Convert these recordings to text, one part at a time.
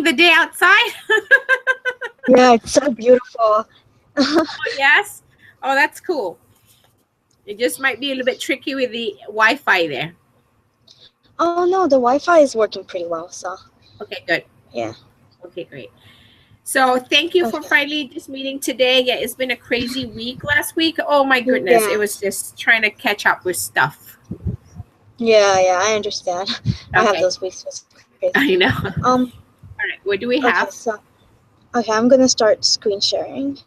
the day outside? Yeah, it's so beautiful. Oh, yes. Oh, that's cool. It just might be a little bit tricky with the Wi-Fi there. Oh no, the Wi-Fi is working pretty well. So Okay, good. yeah. Okay, great. So thank you for Okay. finally just meeting today. Yeah, it's been a crazy week last week. Oh my goodness. It Yeah. was just trying to catch up with stuff. Yeah, yeah, I understand. I have Okay. those weeks. It's crazy. I know. Um. All right. What do we Okay. have? So okay, I'm gonna start screen sharing.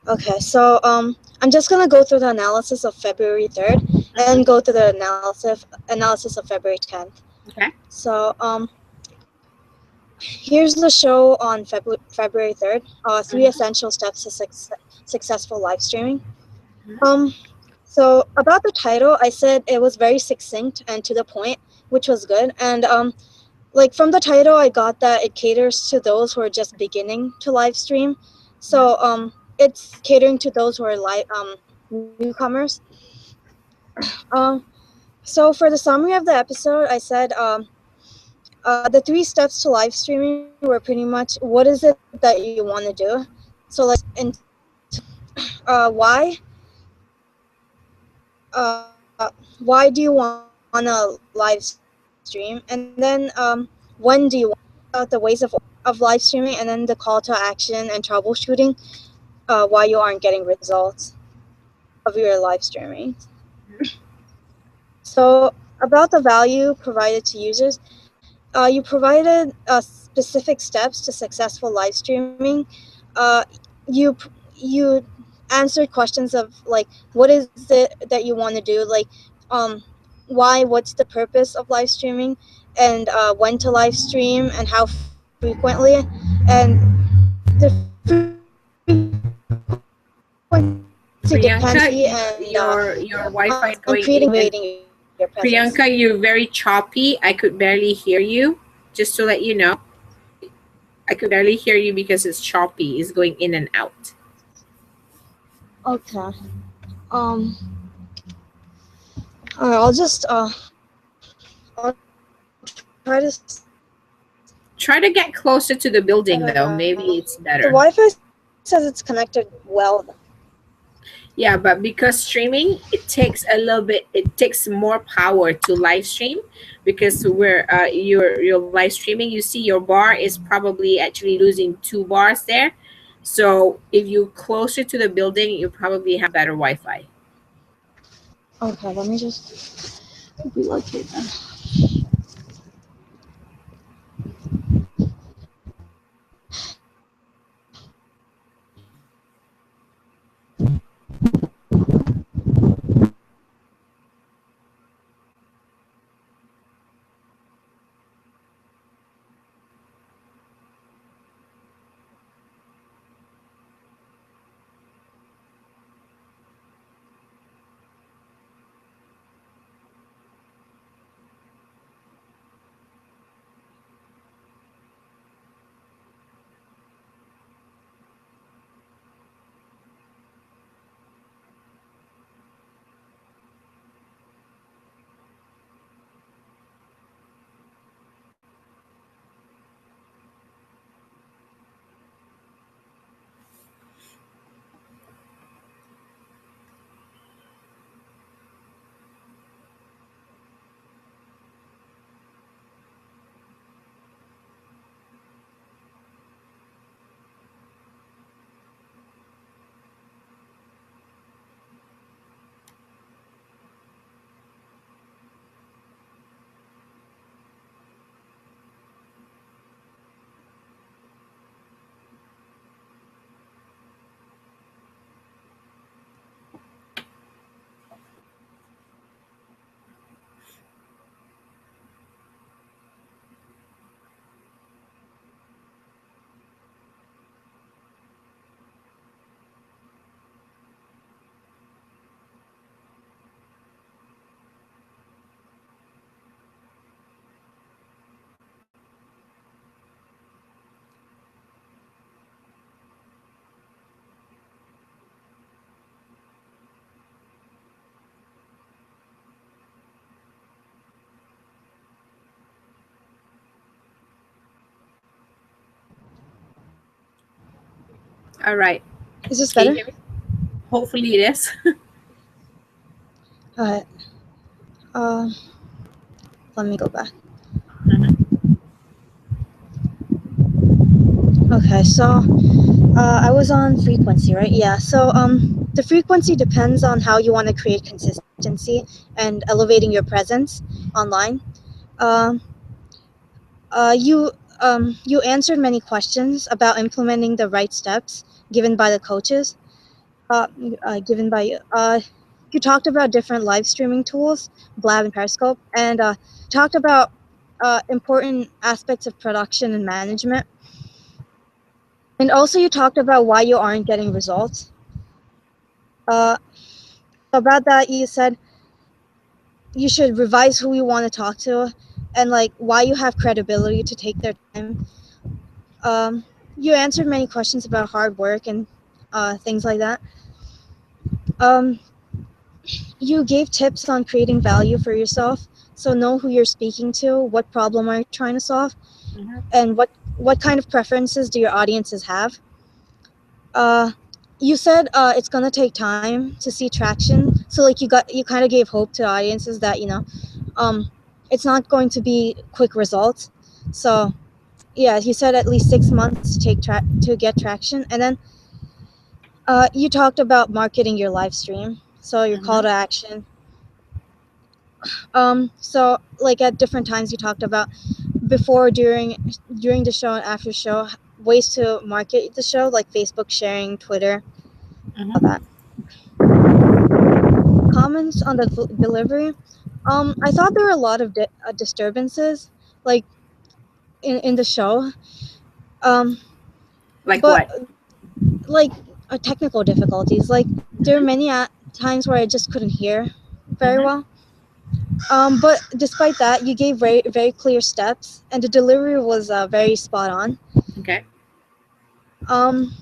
Okay. So I'm just gonna go through the analysis of February 3rd, and then Hmm. go to the analysis of February 10th. Okay. So here's the show on February 3rd. Three Hmm. essential steps to successful live streaming. Hmm. Um, so about the title, I said it was very succinct and to the point, which was good. And like from the title, I got that it caters to those who are just beginning to live stream. So it's catering to those who are newcomers. Um, so for the summary of the episode, I said the three steps to live streaming were pretty much what is it that you want to do. So like why why do you want to live stream, and then when do you want about the ways of live streaming, and then the call to action and troubleshooting why you aren't getting results of your live streaming. So about the value provided to users, you provided specific steps to successful live streaming. uh, you answered questions of like what is it that you want to do, like um, why, what's the purpose of live streaming, and when to live stream and how frequently, and the frequency dependency, and Priyanka, creating your motivating Wi-Fi your is going presence. in and Priyanka, you're very choppy. I could barely hear you. Just to let you know, I could barely hear you because it's choppy. It's going in and out. Okay. Um. All right. I'll try to. Try to get closer to the building, though. The Maybe it's Wi-Fi better. says it's connected well. Yeah, but because streaming, it takes more power to live stream because where you're live streaming, you see your bar is probably actually losing 2 bars there. So if you closer to the building, you probably have better Wi-Fi. Okay. Let me just relocate then. All right. Is this Can you better? hear me? Hopefully it is. Alright. Uh, Let me go back. Mhm. Okay, so I was on frequency, right? Yeah. So the frequency depends on how you want to create consistency and elevating your presence online. Um, you answered many questions about implementing the right steps given by the coaches. Uh, Given by you. You talked about different live streaming tools, Blab and Periscope, and talked about important aspects of production and management. And also, you talked about why you aren't getting results. Uh, about that, you said you should revise who you want to talk to, and like why you have credibility to take their time. Um, you answered many questions about hard work and things like that. Um, you gave tips on creating value for yourself, so know who you're speaking to, what problem are you trying to solve, Mhm. and what kind of preferences do your audiences have. Uh, you said it's gonna take time to see traction, so like you kind of gave hope to audiences that um, it's not going to be quick results. So yeah, you said at least 6 months to to get traction, and then you talked about marketing your live stream, so your call Mhm. to action. So like at different times you talked about before, during the show and after show, ways to market the show, like Facebook sharing, Twitter, all Mhm. that. Comments on the delivery. I thought there were a lot of disturbances, like in the show. Um, Like but what? like technical difficulties. Like there were Mhm. many times where I just couldn't hear very Mhm. well. But despite that, you gave very very clear steps, and the delivery was very spot on. Okay. Um,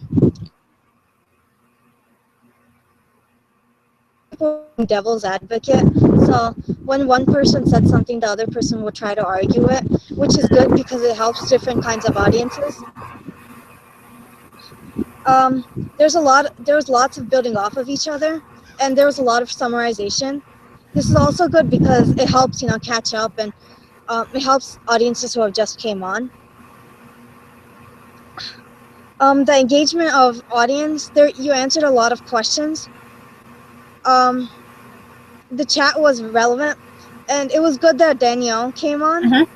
People were playing devil's advocate. So when one person said something, the other person would try to argue it, which is good Mhm. because it helps different kinds of audiences. Um, there's lots of building off of each other, and there was a lot of summarization. This is also good because it helps catch up, and it helps audiences who have just came on. The engagement of audience there, you answered a lot of questions. Um, the chat was relevant, and it was good that Danielle came on. Mhm.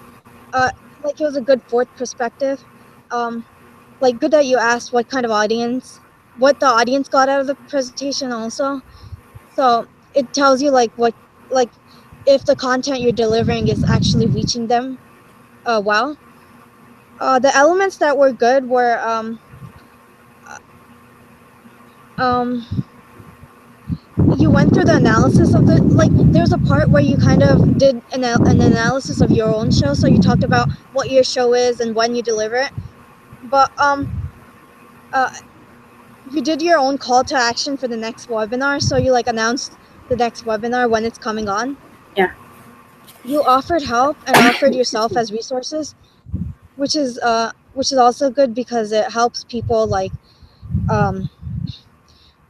uh, like it was a good fourth perspective. Um, like good that you asked what the audience got out of the presentation also. So it tells you like if the content you're delivering is actually reaching them. Well, the elements that were good were um, you went through the analysis of the like. There's a part where you kind of did an analysis of your own show. So you talked about what your show is and when you deliver it. But uh, you did your own call to action for the next webinar, so you like announced the next webinar when it's coming on. Yeah. You offered help and offered yourself as resources, which is also good because it helps people like um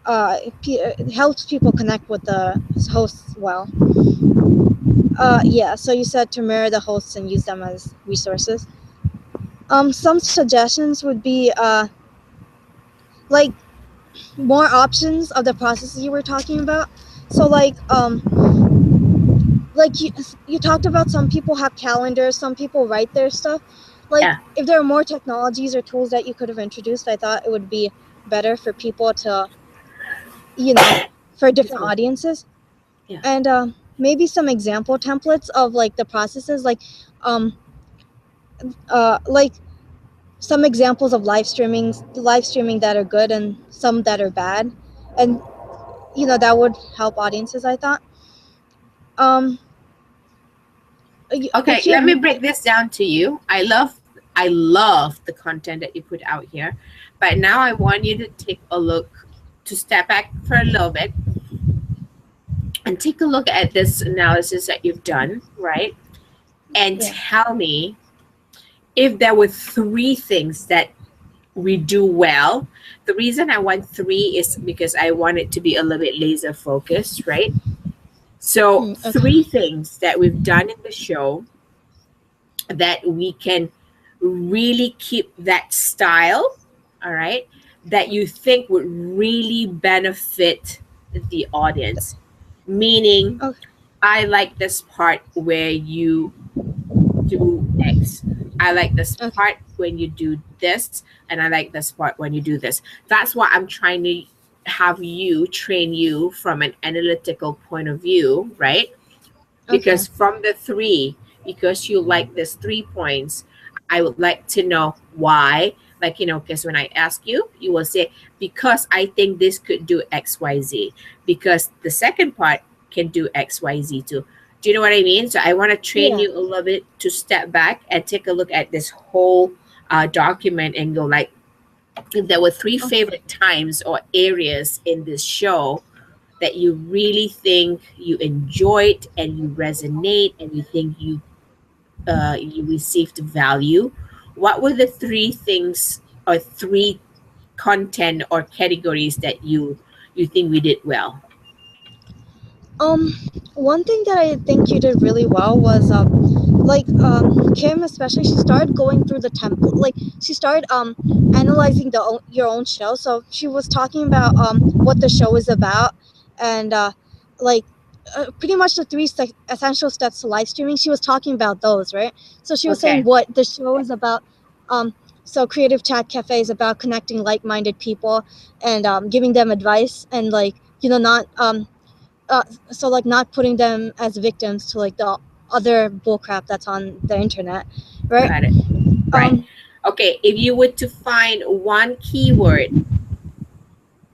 it helps people connect with the hosts well. Yeah, so you said to mirror the hosts and use them as resources. Some suggestions would be like more options of the processes you were talking about. So like you talked about, some people have calendars, some people write their stuff. Like Yeah. if there are more technologies or tools that you could have introduced, I thought it would be better for people to, you know, for Excuse different me. audiences. Yeah. And maybe some example templates of like the processes, um like some examples of live streaming that are good and some that are bad, and that would help audiences, I thought. um Okay, if you let have me break this down to you. I love the content that you put out here. But now I want you to take a look, to step back for a little bit and take a look at this analysis that you've done, right? And yeah tell me if there were three things that we do well. The reason I want three is because I want it to be a little bit laser focused, right? So, Okay. three things that we've done in the show that we can really keep that style, all right, that you think would really benefit the audience. Meaning, Okay. I like this part where you do X. I like this Okay. part when you do this, and I like this part when you do this. That's what I'm trying to have you train you from an analytical point of view, right? Okay. Because from the three, because you like this 3 points, I would like to know why. Like, because when I ask you, you will say, because I think this could do XYZ. Because the second part can do XYZ too. Do you know what I mean? So I want to train Yeah. you a little bit to step back and take a look at this whole document and go like, if there were three Okay. favorite times or areas in this show that you really think you enjoyed and you resonate and you think you received value, what were the three things or three content or categories that you think we did well? Um, One thing that I think you did really well was like Kim especially, she started going through the template. Like she started analyzing your own show. So she was talking about what the show is about, and like pretty much the three essential steps to live streaming. She was talking about those, right? So she was saying Okay, what the show is about. So Creative Chat Cafe is about connecting like-minded people and giving them advice and like not uh, so like not putting them as victims to like the other bullcrap that's on the internet, right? got it. Right. Um, Okay, if you were to find one keyword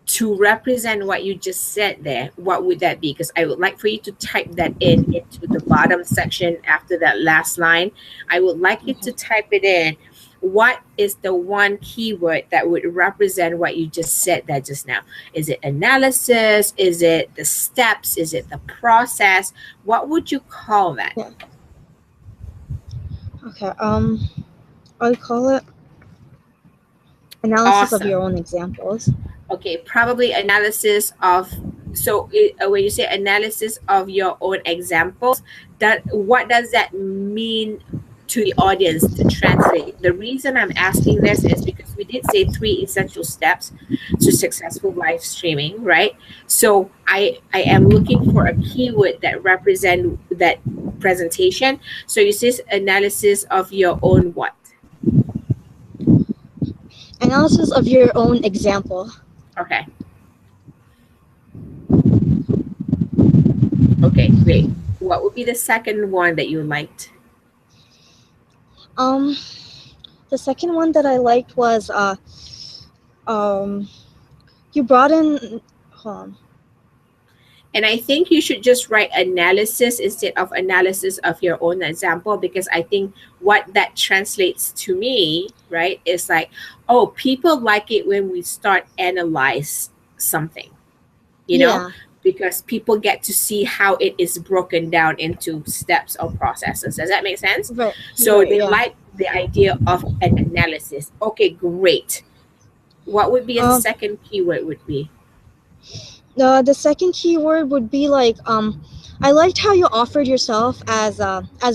to represent what you just said there, what would that be? Because I would like for you to type that in into the bottom section after that last line. I would like you to okay. type it in. What is the one keyword that would represent what you just said there just now? Is it analysis? Is it the steps? Is it the process? What would you call that? Yeah. Okay. I'll call it analysis of your Awesome. own examples. Okay, probably analysis of, so when you say analysis of your own examples, that what does that mean to the audience to translate? The reason I'm asking this is because we did say three essential steps to successful live streaming, right? So I am looking for a keyword that represent that presentation. So you say analysis of your own what? Analysis of your own example. Okay. Okay, great. What would be the second one that you liked? Um, the second one that I liked was um, you brought in. Hold on. And I think you should just write analysis instead of analysis of your own example, because I think what that translates to me, right, is like, oh, people like it when we start analyze something, you know, Yeah. because people get to see how it is broken down into steps or processes. Does that make sense? Right. So Right. they Yeah. like the idea of an analysis. Okay, great. What would be a Um. second keyword would be? The second keyword would be like I liked how you offered yourself as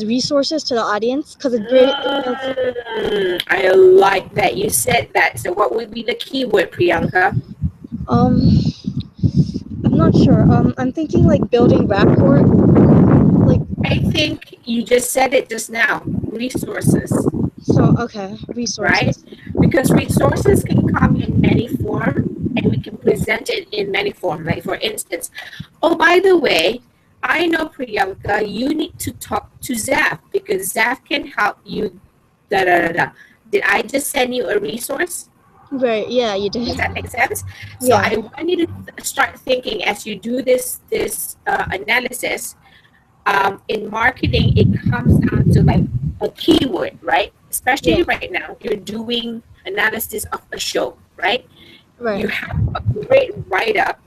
resources to the audience because I like that you said that. So, what would be the keyword, Priyanka? um I'm not sure. I'm thinking like building rapport. Like I think you just said it just now, resources, so. Okay, right? resources. Because resources can come in many form and we can present it in many form. Like, for instance, oh, by the way, I know Priyanka, you need to talk to Zaf because Zaf can help you. Da da da da. Did I just send you a resource? Right. Yeah, you Does did. that make sense? So Yeah. I want you to start thinking as you do this analysis. In marketing, it comes down to like a keyword, right? Especially Yeah. right now, you're doing analysis of a show, right? You Right. have a great write up,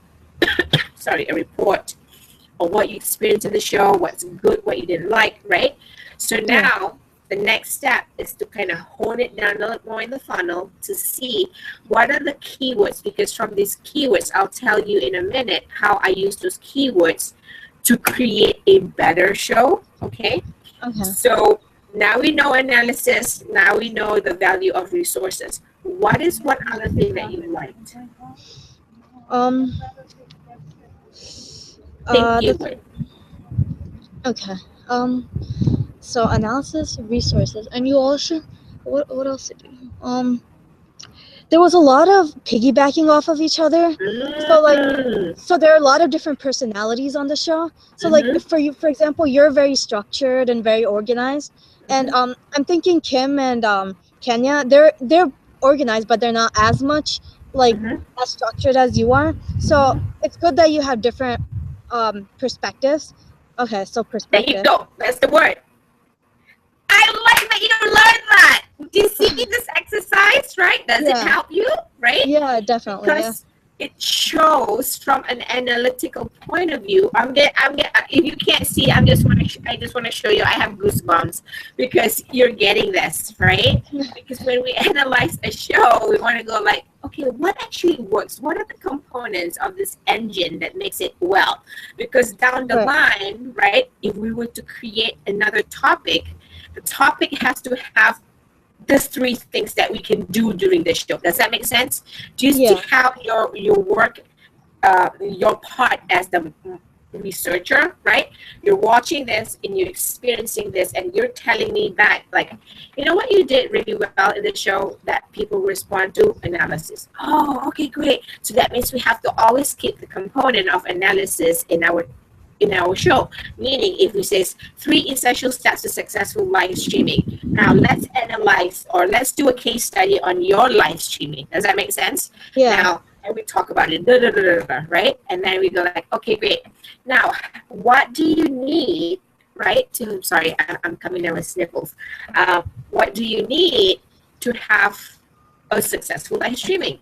sorry, a report on what you experienced in the show, what's good, what you didn't like, right? So Yeah. now the next step is to kind of hone it down a little more in the funnel to see what are the keywords, because from these keywords, I'll tell you in a minute how I use those keywords to create a better show. Okay. Okay. So now we know analysis. Now we know the value of resources. What is one other thing that you liked? Um. Think The keyword. okay. So analysis, resources, and you also what else did you? There was a lot of piggybacking off of each other. So like, Mm. so there are a lot of different personalities on the show. So like Mm-hmm. for you, for example, you're very structured and very organized, and Mm-hmm. I'm thinking Kim and Kenya, they're organized, but they're not as much like Mm-hmm. as structured as you are. So Mm-hmm. it's good that you have different perspectives. Okay, so There you perspective. go. That's the word. I like that you learned that. Do you see this exercise, right? Does it Yeah, help you, right? yeah, definitely. Yeah, Because it shows from an analytical point of view. I'm get. If you can't see, I just want to show you. I have goosebumps because you're getting this, right? Because when we analyze a show, we want to go like, okay, what actually works? What are the components of this engine that makes it well? Because down the right. line, right, if we were to create another topic, the topic has to have these three things that we can do during the show. Does that make sense? Do you see Yeah, how your work, your part as the researcher, right? You're watching this and you're experiencing this, and you're telling me back, like, you know what you did really well in the show that people respond to? Analysis. Oh, okay, great. So that means we have to always keep the component of analysis in our show. Meaning, if we say 3 essential steps to successful live streaming, now let's analyze or let's do a case study on your live streaming. Does that make sense? yeah. Now, and we talk about it, da, da, da, da, da, right? And then we go like, okay, great. Now, what do you need, right? To sorry, I'm coming down with sniffles. What do you need to have a successful live streaming?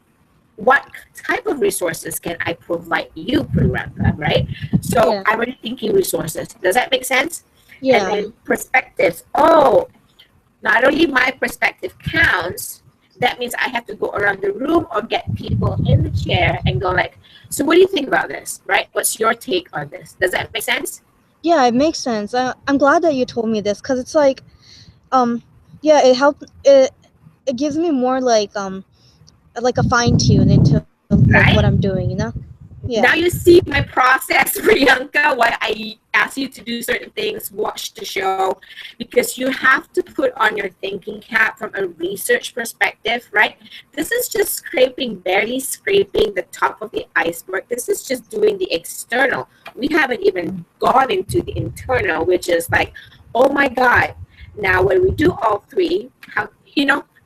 What type of resources can I provide you, Priyanka, right? So Yeah, I'm already thinking resources. Does that make sense? And yeah. then perspectives. Oh, not only my perspective counts, that means I have to go around the room or get people in the chair and go like, so what do you think about this, right? What's your take on this? Does that make sense? Yeah, it makes sense. I'm glad that you told me this because it's um, yeah, it helped. It gives me more like a fine tune into like what I'm Right? doing. You know? Yeah, Now you see my process, Priyanka, why I ask you to do certain things, watch the show, because you have to put on your thinking cap from a research perspective, right? This is just scraping, barely scraping the top of the iceberg. This is just doing the external. We haven't even gone into the internal, which is like, oh my God. Now, when we do all three, how,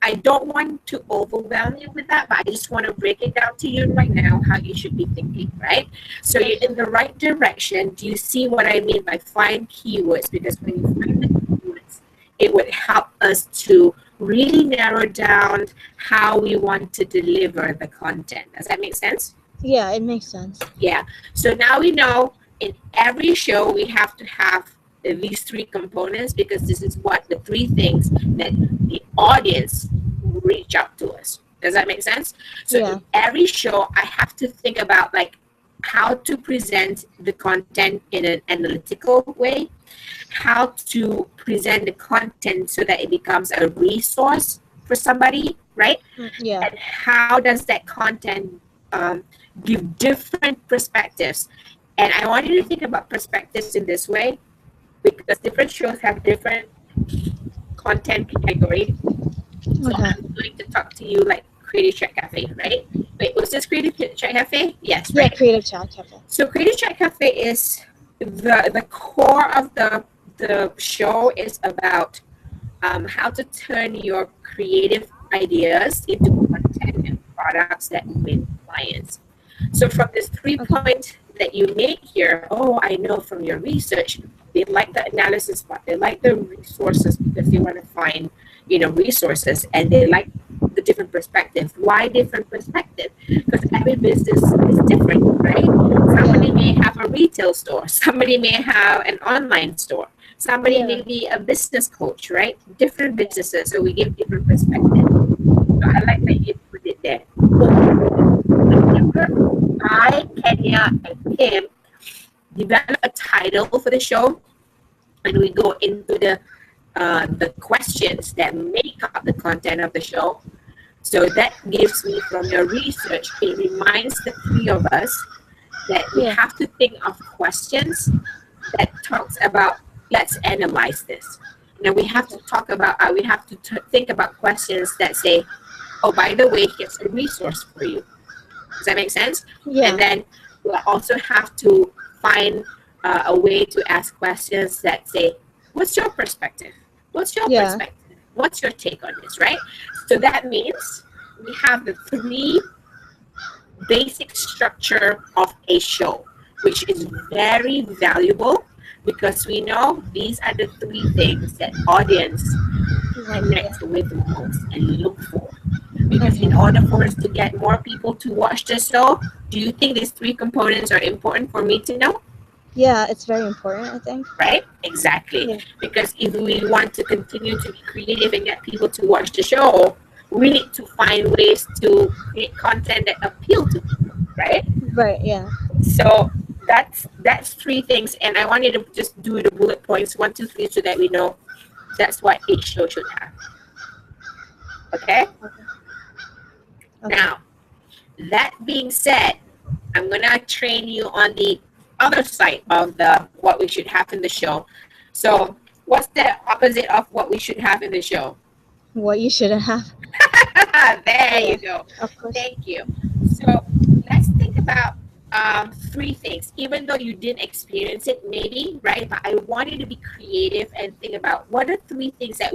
I don't want to overwhelm you with that, but I just want to break it down to you right now how you should be thinking, right? So you're in the right direction. Do you see what I mean by find keywords? Because when you find the keywords, it would help us to really narrow down how we want to deliver the content. Does that make sense? yeah, it makes sense. Yeah. So now we know in every show we have to have these three components because this is what the three things that the audience reach out to us. Does that make sense? So Yeah, in every show, I have to think about like how to present the content in an analytical way, how to present the content so that it becomes a resource for somebody, right? yeah, And how does that content um, give different perspectives? And I want you to think about perspectives in this way because different shows have different content category. So okay. I'm going to talk to you like Creative Chat Cafe, right? Wait, was this Creative Chat Cafe? Yes, Yeah, right? creative chat cafe. So Creative Chat Cafe is the core of the show is about how to turn your creative ideas into content and products that win clients. So from this three Okay. point that you make here, oh, I know from your research, they like the analysis part, they like the resources because they want to find, resources, and they like the different perspective. Why different perspective? Because every business is different, right? Somebody Yeah, may have a retail store, somebody may have an online store, Somebody Yeah. may be a business coach, right? Different businesses, so we give different perspectives. So I like that you put it there. Whenever I, Kenya, and Kim develop a title for the show, and we go into the questions that make up the content of the show. So that gives me, from your research, it reminds the three of us that we Yeah. have to think of questions that talks about, let's analyze this. Now we have to talk about, we have to think about questions that say, oh, by the way, here's a resource for you. Does that make sense? And Yeah. then we'll also have to find a way to ask questions that say, what's your perspective? What's your Yeah. perspective? What's your take on this, right? So that means we have the three basic structure of a show, which is very valuable because we know these are the three things that audience Like, yeah. connect with most and look for. Because in Okay. order for us to get more people to watch the show, do you think these three components are important for me to know? Yeah, it's very important, I think. Right? Exactly. Yeah. Because if we want to continue to be creative and get people to watch the show, we need to find ways to create content that appeal to people, right? Right. Yeah. So that's three things, and I wanted to just do the bullet points 1, 2, 3, so that we know that's what each show should have. Okay. Okay. Now, that being said, I'm gonna train you on the other side of the what we should have in the show. So, what's the opposite of what we should have in the show? What you shouldn't have. There Yeah. you go. Of course. Thank you. So, let's think about three things. Even though you didn't experience it, maybe, right? But I wanted to be creative and think about what are three things that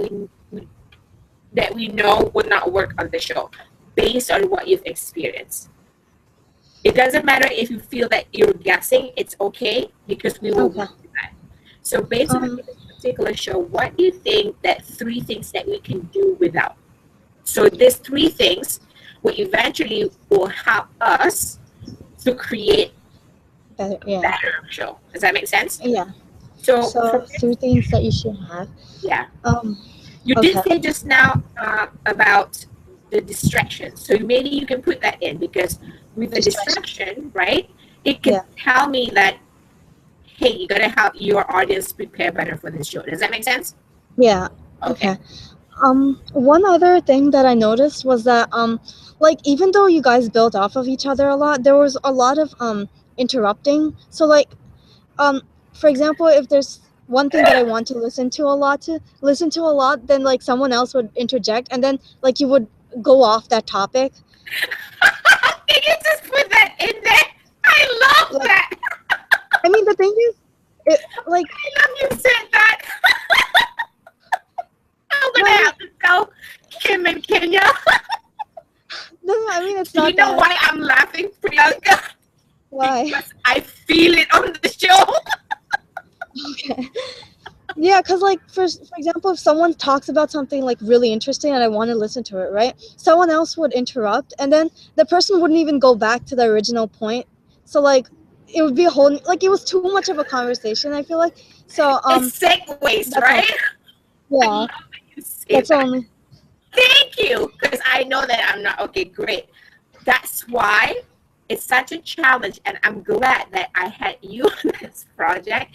we know would not work on the show based on what you've experienced. It doesn't matter if you feel that you're guessing, it's okay because we will Okay. work with that. So based on Um. this particular show, what do you think that three things that we can do without? So these three things will eventually will help us to create Better. a Yeah. better show. Does that make sense? Yeah. So So from three this, things that you should have. yeah, Um. you did Okay. say just now about the distraction. So maybe you can put that in because with the Distraction. distraction, right, it could Yeah. tell me that, hey, you gotta help your audience prepare better for this show. Does that make sense? Yeah. Okay. Okay. One other thing that I noticed was that like even though you guys built off of each other a lot, there was a lot of interrupting. So like um for example, if there's one thing that I want to listen to a lot, then like someone else would interject, and then like you would go off that topic. Can you just put that in there? I love Like, that. I mean, the thing is, it like I love you said that. I'm no, gonna have to tell Kim and Kenya. no, I mean it's Do you not know that. why I'm laughing, Priyanka? Why? Because I feel it on the show. Okay. Yeah, because like for example, if someone talks about something like really interesting and I want to listen to it, right? Someone else would interrupt, and then the person wouldn't even go back to the original point. So like it would be a whole like it was too much of a conversation. I feel like so It's segues, that's all. right? I Yeah, love that you say that's that. only. Thank you, because I know that I'm not okay. Great. That's why it's such a challenge, and I'm glad that I had you on this project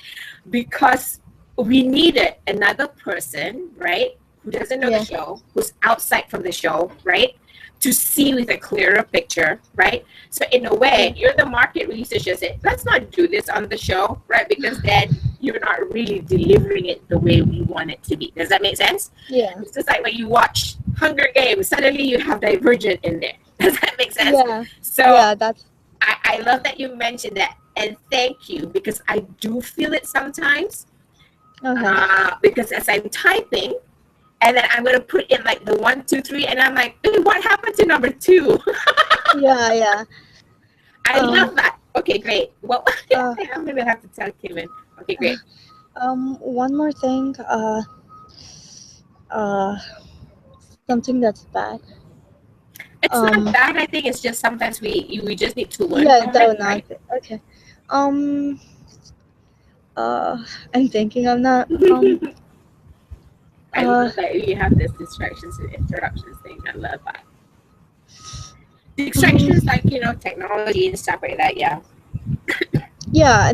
because we needed another person, right, who doesn't know the Yeah, show, who's outside from the show, right, to see with a clearer picture, right? So in a way, yeah, you're the market researcher. Say, let's not do this on the show, right? Because then you're not really delivering it the way we want it to be. Does that make sense? yeah, It's just like when you watch Hunger Games, suddenly you have Divergent in there. Does that make sense? yeah, So yeah. That's I love that you mentioned that. And thank you, because I do feel it sometimes. okay. Because as I'm typing, and then I'm going to put in like the 1, 2, 3, and I'm like, "Ooh, what happened to number 2?" Yeah, yeah. I love that. Okay, great. Well, Uh, I'm going to have to tell Kevin. Okay, great. one more thing. Uh, something that's bad. It's not Um, bad. I think it's just sometimes we just need to learn yeah, from that it, would not right? be okay. Um, I'm thinking I'm not. I Uh, love that you have this distractions and interruptions thing. I love that. um, Distractions like, technology and stuff like that. Yeah. yeah,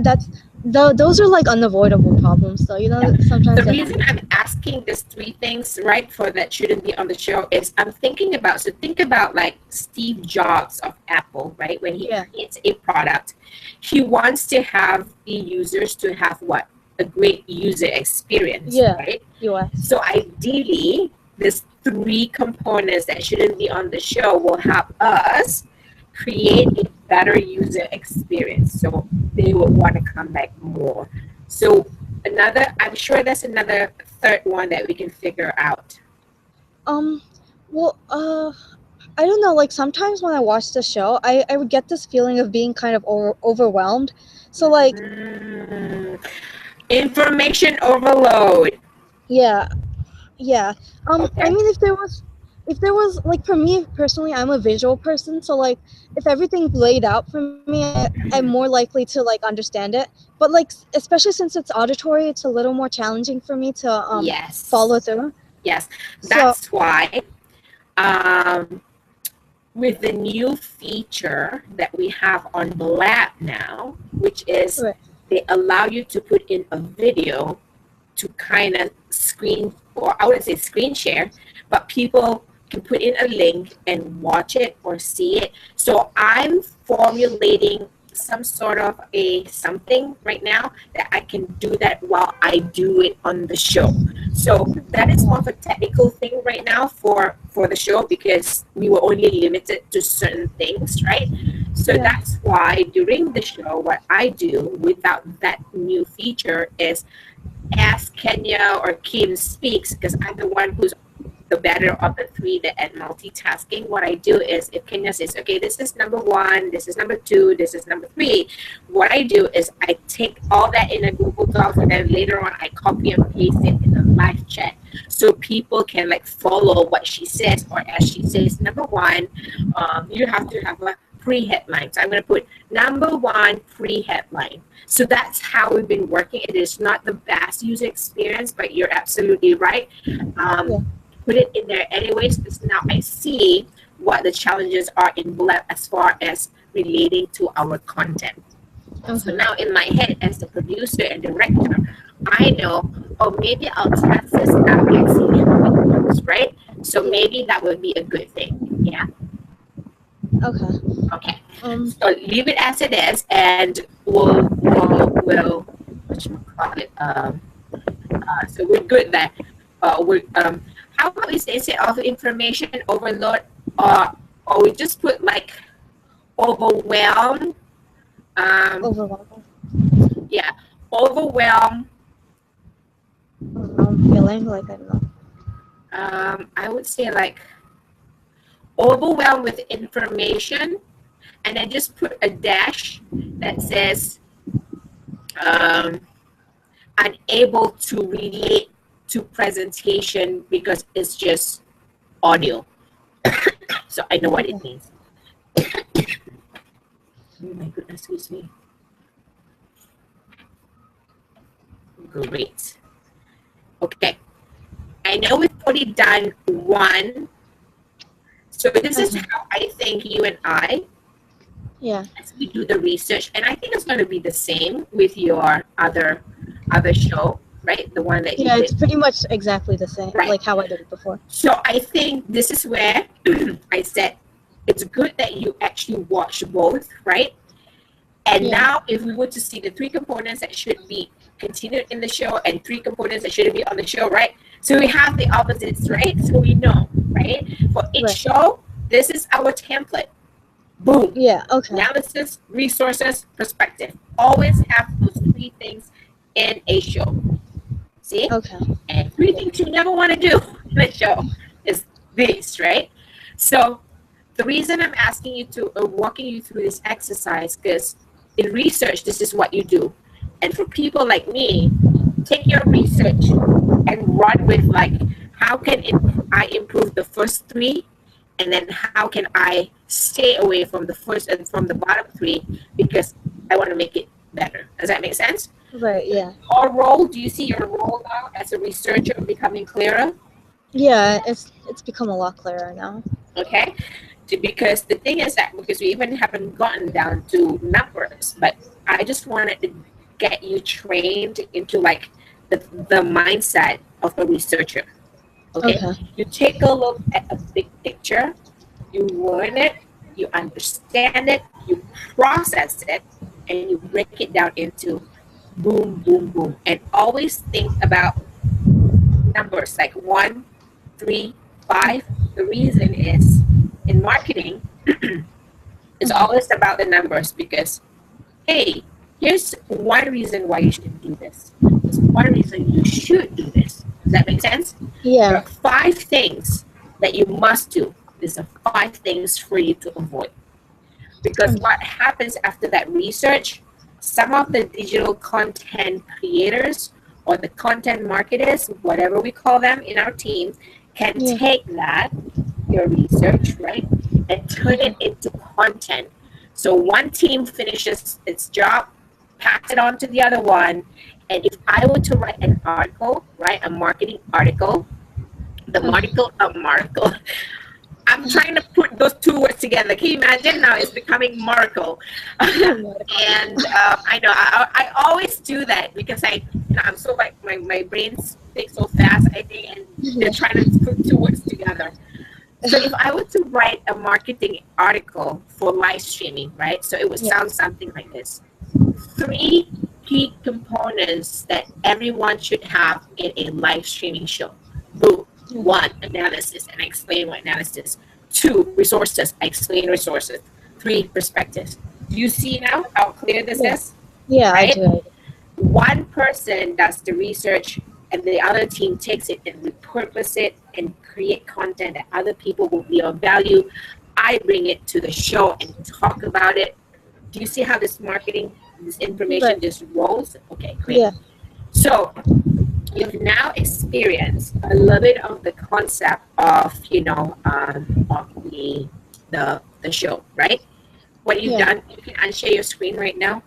those are like unavoidable problems, though. Yeah. The Sometimes it reason happens. I'm asking these three things, right, for that shouldn't be on the show is I'm thinking about, so think about like Steve Jobs of Apple, right? When he Yeah, creates a product, he wants to have the users to have what? A great user experience, yeah, right? US. So ideally, these three components that shouldn't be on the show will help us create a better user experience. So they will want to come back more. So I'm sure there's another third one that we can figure out. Um, well, I don't know. Like sometimes when I watch the show, I would get this feeling of being kind of overwhelmed. So like, Mm, information overload. yeah, yeah. I Okay. mean, if there was like for me personally, I'm a visual person, so like if everything's laid out for me, I'm more likely to like understand it. But like especially since it's auditory, it's a little more challenging for me to follow Yes. through. Yes. So That's why um, with the new feature that we have on Blab now, which is right, they allow you to put in a video to kind of screen, or I wouldn't say screen share, but people can put in a link and watch it or see it. So I'm formulating some sort of a something right now that I can do that while I do it on the show. So that is more of a technical thing right now for the show because we were only limited to certain things, right? So yeah, that's why during the show, what I do without that new feature is as Kenya or Kim speaks, because I'm the one who's the better of the three that at multitasking, what I do is if Kenya says, okay, this is number one, this is number two, this is number three, what I do is I take all that in a Google Docs and then later on I copy and paste it in a live chat so people can like follow what she says, or as she says, number one, you have to have a pre-headline. So I'm going to put number one pre-headline. So that's how we've been working. It is not the best user experience, but you're absolutely right. yeah. Um, put it in there anyways, because now I see what the challenges are in Bullet as far as relating to our content. So Okay. now in my head as the producer and director, I know, oh, maybe I'll test this out and see how it goes, right? So Yeah. maybe that would be a good thing. Yeah. Okay. Okay. Um. So leave it as it is, and we'll what you call it? So we're good there. We How about we say instead of information overload, or we just put like overwhelm? Um, Overwhelming. yeah, overwhelm. Feeling like I don't know. I would say like overwhelmed with information, and then just put a dash that says um, unable to relate to presentation because it's just audio. So I know what Okay. it means. Oh my goodness, excuse me. Great. Okay. I know we've already done one. So this is Okay. how I think you and I, Yeah. as we do the research, and I think it's going to be the same with your other show, right? The one that you Yeah. It's did. pretty much exactly the same, Right. like how I did it before. So I think this is where I said it's good that you actually watch both, right? And Yeah. now if we were to see the three components that should be continued in the show and three components that shouldn't be on the show, right? So we have the opposites, right? So we know, right? For each Right. show, this is our template. Boom. Yeah. Okay. Analysis, resources, perspective. Always have those three things in a show. See? Okay. And three Yeah. things you never want to do in a show is this, right? So the reason I'm asking you to, walking you through this exercise, because in research, this is what you do. And for people like me, take your research and run with like, how can I improve the first three? And then how can I stay away from the first and from the bottom three? Because I want to make it better. Does that make sense? Right. Yeah. Our role, do you see your role now as a researcher becoming clearer? Yeah. It's become a lot clearer now. Okay, because the thing is that because we even haven't gotten down to numbers, but I just wanted to get you trained into like the mindset of a researcher. Okay, Okay. you take a look at a big picture, you learn it, you understand it, you process it, and you break it down into boom, boom, boom, and always think about numbers like 1, 3, 5. The reason is in marketing, it's always about the numbers because, hey, here's one reason why you should do this. There's one reason you should do this. Does that make sense? There Yeah. are 5 things that you must do. There's a 5 things for you to avoid. Because Um, what happens after that research, some of the digital content creators or the content marketers, whatever we call them in our team, can yeah. take that, your research, right, and turn it Okay. into content. So one team finishes its job, pass it on to the other one, and if I were to write an article, right, a marketing article, the Okay. article, I'm trying to put those 2 words together. Can you imagine? Now it's becoming Miracle. Medical. And I know I always do that because I'm so like my brains think so fast, I think, and they're Yeah. trying to put 2 words together. So if I were to write a marketing article for live streaming, right? So it would Yeah. sound something like this: 3 key components that everyone should have in a live streaming show. Boom. Okay. 1, analysis, and I explain what analysis. 2, resources, I explain resources. 3, perspectives. Do you see now how clear this Yeah. is? Yeah. I Right? do. I do. One person does the research and the other team takes it and repurpose it and create content that other people will be of value. I bring it to the show and talk about it. Do you see how this marketing, this information Right. just rolls? Okay, great. Yeah. So you've now experienced a little bit of the concept of of the show, right? What you've Yeah. done, you can unshare your screen right now.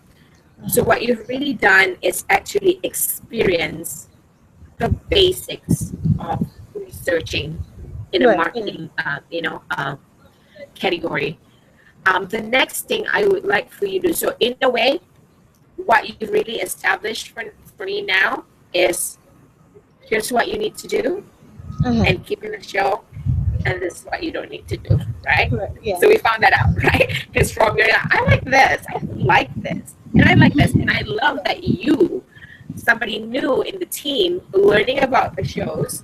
So what you've really done is actually experience the basics of researching in a Right. Yeah. marketing category. The next thing I would like for you to do, so in a way, what you've really established for me now is here's what you need to do Okay. and keep in the show, and this is what you don't need to do, right? Right. Yeah. So we found that out, right? Because from your, I like this, and I like this, and I love that you, somebody new in the team, learning about the shows,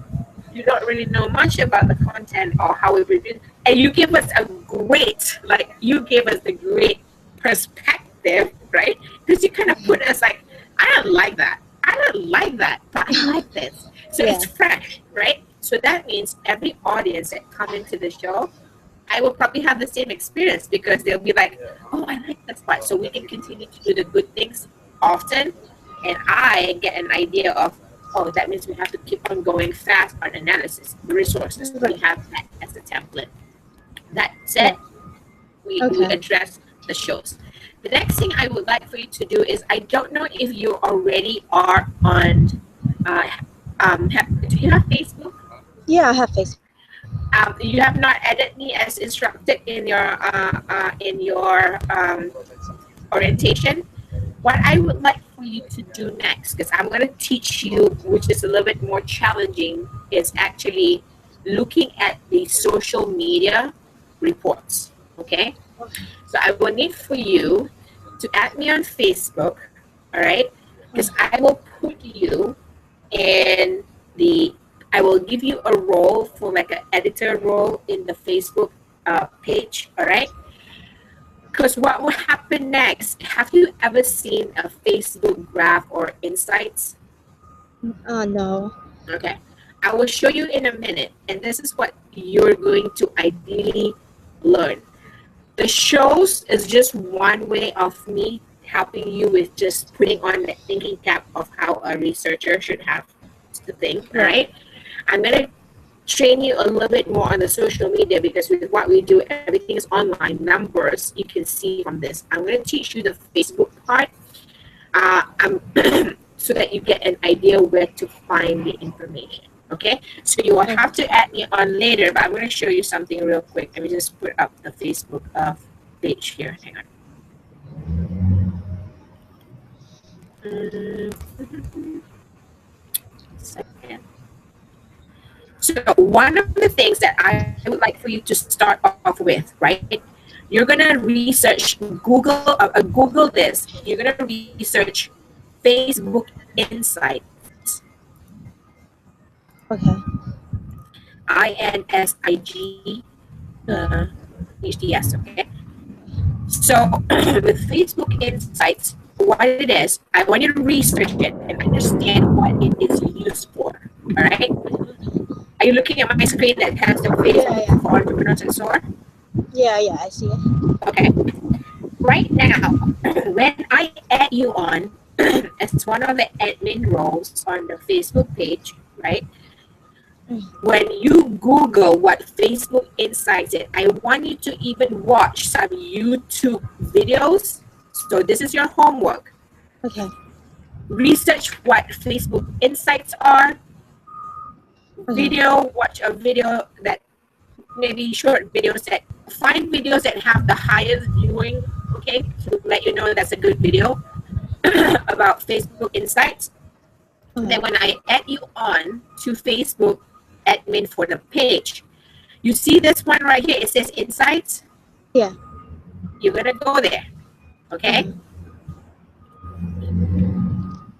you don't really know much about the content or how we produce, and you give us a great, like you gave us the great perspective, right? Because you kind of put us like, I don't like that, I don't like that, but I like this. So Yeah. it's fresh, right? So that means every audience that come into the show, I will probably have the same experience because they'll be like, oh, I like that part. So we can continue to do the good things often. And I get an idea of, oh, that means we have to keep on going fast on analysis, the resources. We Right. have that as a template. That's Yeah. it. We Okay. address the shows. The next thing I would like for you to do is, I don't know if you already are on, do you have Facebook? Yeah. I have Facebook. You have not added me as instructed in your orientation. What I would like for you to do next, because I'm going to teach you, which is a little bit more challenging, is actually looking at the social media reports. Okay, so I will need for you to add me on Facebook. All right, because I will put you in the, I will give you a role for like an editor role in the Facebook page. All right, because what will happen next, have you ever seen a Facebook graph or insights? No. Okay, I will show you in a minute, and this is what you're going to ideally learn. The shows is just one way of me helping you with just putting on the thinking cap of how a researcher should have to think. All Right. right, I'm gonna train you a little bit more on the social media, because with what we do, everything is online. Numbers you can see from this. I'm gonna teach you the Facebook part. I'm so that you get an idea where to find the information. Okay, so you will have to add me on later, but I'm going to show you something real quick. Let me just put up the Facebook page here. Hang on. Second. So one of the things that I would like for you to start off with, right? You're gonna research Google this. You're gonna research Facebook Insights. Okay. INSIG Yeah. HDS. Okay. So with Facebook Insights, what it is, I want you to research it and understand what it is used for. All right. Are you looking at my screen that has the Facebook Yeah. for entrepreneurs and so on? Yeah. I see it. Okay. Right now, when I add you on as one of the admin roles on the Facebook page, right? When you Google what Facebook Insights is, I want you to even watch some YouTube videos. So this is your homework. Okay. Research what Facebook Insights are. Watch a video that maybe short videos that find videos that have the highest viewing, okay, to let you know that's a good video about Facebook Insights. Then when I add you on to Facebook admin for the page, you see this one right here, it says Insights. Yeah. You're gonna go there, okay?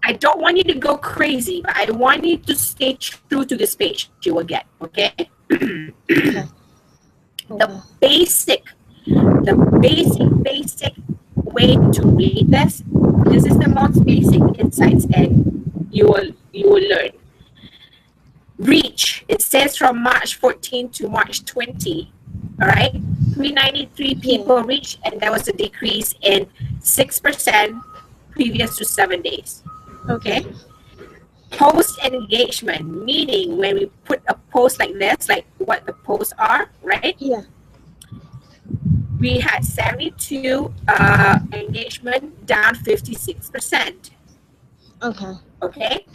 I don't want you to go crazy, but I want you to stay true to this page you will get, okay? The basic way to read this is the most basic insights, and you will learn. Reach, it says from March 14 to March 20, all right? 393 people reached, and there was a decrease in 6% previous to 7 days. Okay. Post engagement, meaning when we put a post like this, like what the posts are, right? Yeah. We had 72 engagement, down 56%. Okay. Okay.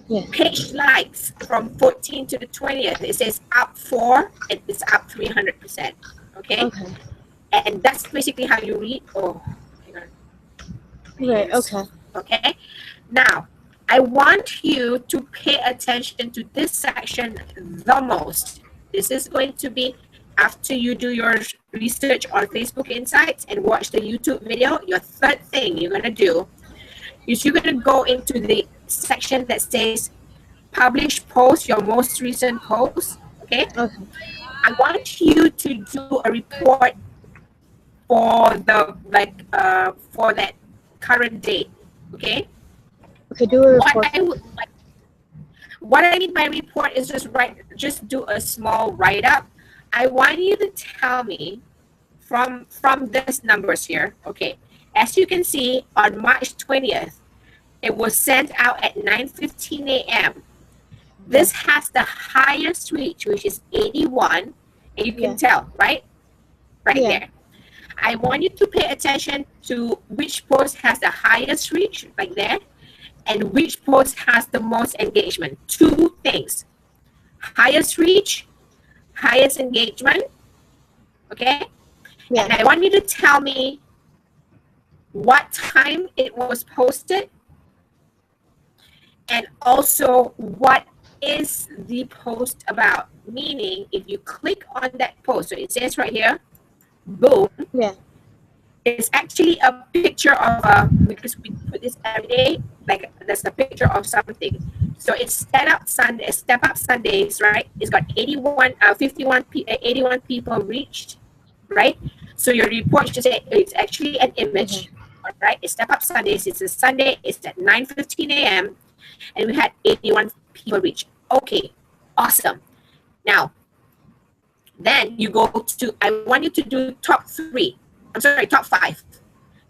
Yeah. Page likes from 14 to the 20th, it says up 4 and it's up 300%. Okay. And that's basically how you read. Oh, hang on. Right. Okay. Okay. Now, I want you to pay attention to this section the most. This is going to be after you do your research on Facebook Insights and watch the YouTube video. Your third thing you're going to do is you're going to go into the section that says publish post, your most recent post. Okay. I want you to do a report for the for that current date. Okay. Okay, do a report. What I mean by report is just do a small write-up. I want you to tell me from this numbers here. Okay, as you can see, on March 20th, it was sent out at 9:15 a.m. This has the highest reach, which is 81, and you can tell, right? Right there. I want you to pay attention to which post has the highest reach, like there, and which post has the most engagement. Two things: highest reach, highest engagement. Okay. And I want you to tell me what time it was posted, and also what is the post about. Meaning, if you click on that post, so it says right here, boom. Yeah. It's actually a picture of because we put this every day, like that's a picture of something. So it's Step Up Sundays, right? It's got 81 people reached, right? So your report should say it's actually an image, all right? It's Step Up Sundays. It's a Sunday. It's at 9:15 a.m. and we had 81 people reach. Okay, awesome. Now, then you go to, I want you to do top 5.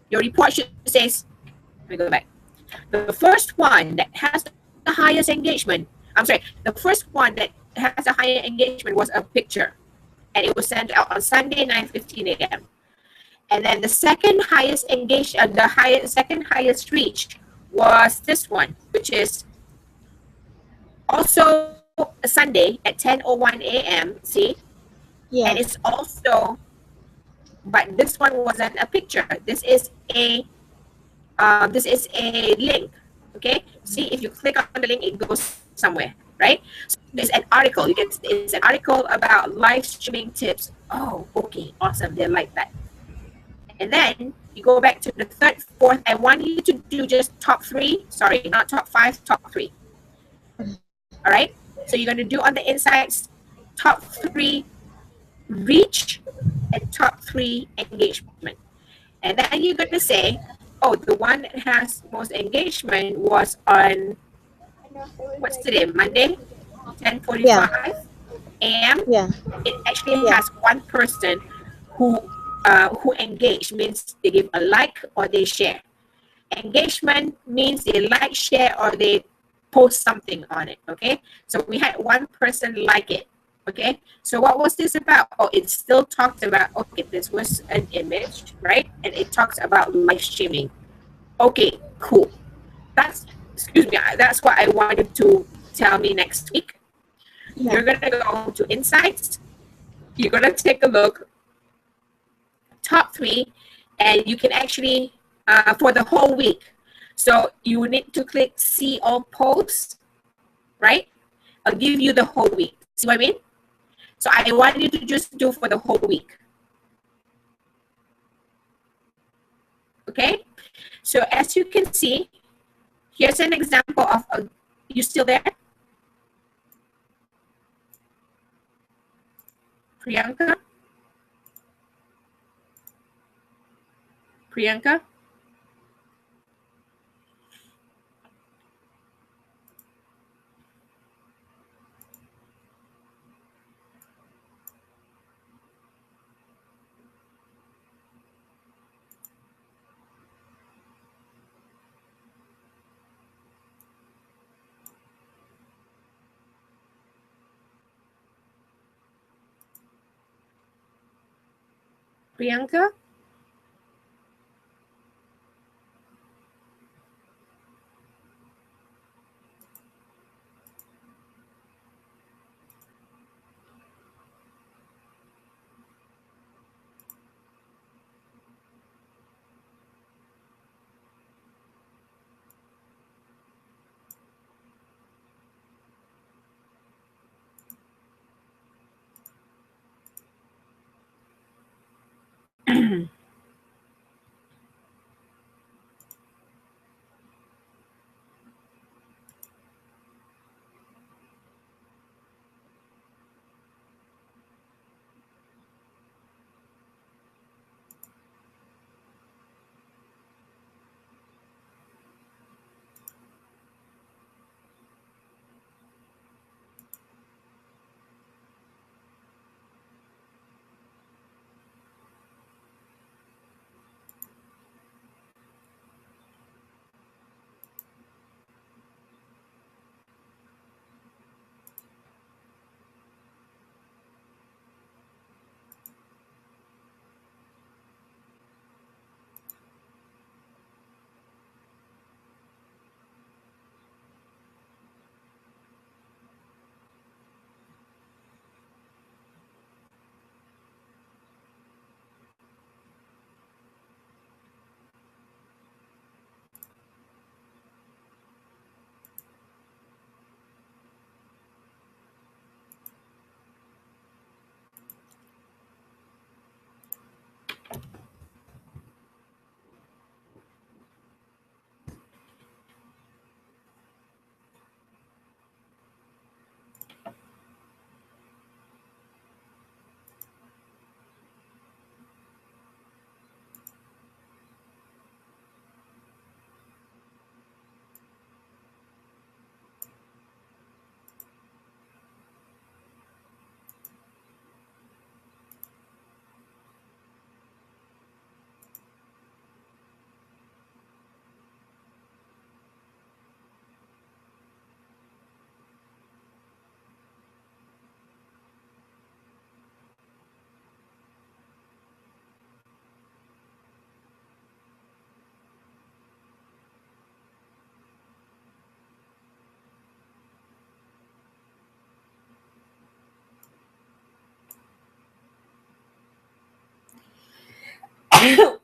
Your report should say, let me go back. The first one that has the highest engagement, the first one that has a higher engagement was a picture, and it was sent out on Sunday, 9:15 a.m. And then the second highest second highest reach was this one, which is also a Sunday at 10:01 a.m. See, and Yeah. it's also, but this one wasn't a picture. This is a link. Okay, see, if you click on the link, it goes somewhere, right? So it's an article. You can, it's an article about live streaming tips. Oh, okay, awesome. They like that. And then you go back to the third, fourth. I want you to do just top three. Sorry, not top five, top three. All right. So you're going to do on the insights, top three reach and top three engagement. And then you're going to say, oh, the one that has most engagement was on, what's today, Monday, Yeah. 10:45 a.m. Yeah. It actually Yeah. has one person who engage, means they give a like or they share. Engagement means they like, share, or they post something on it. Okay, so we had one person like it. Okay, so what was this about? Oh, it still talked about, okay, this was an image, right? And it talks about live streaming. Okay, cool. That's, excuse me, that's what I wanted to tell me next week. Yeah. You're gonna go to insights, you're gonna take a look, top three, and you can actually, for the whole week. So you need to click see all posts, right? I'll give you the whole week. See what I mean? So I want you to just do for the whole week. Okay? So as you can see, here's an example of you still there? Priyanka? Priyanka? Priyanka?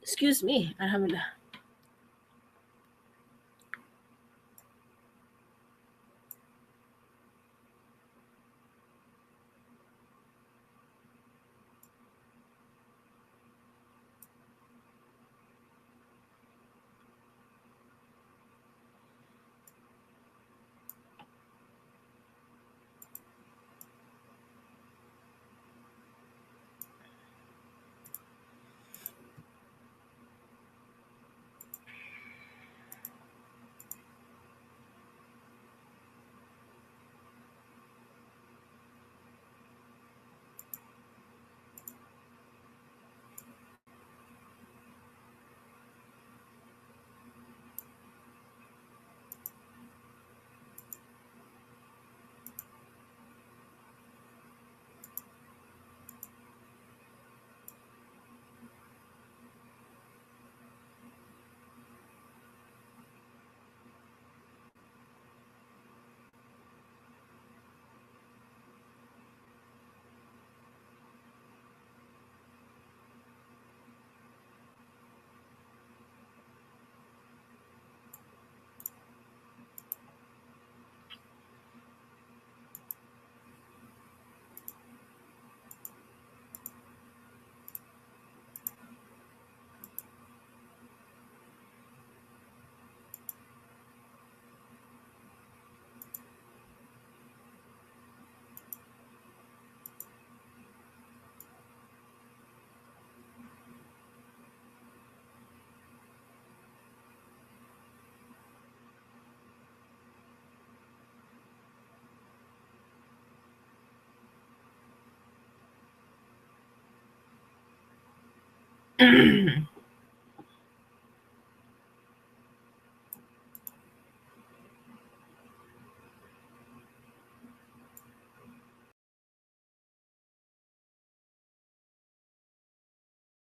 Excuse me. Alhamdulillah.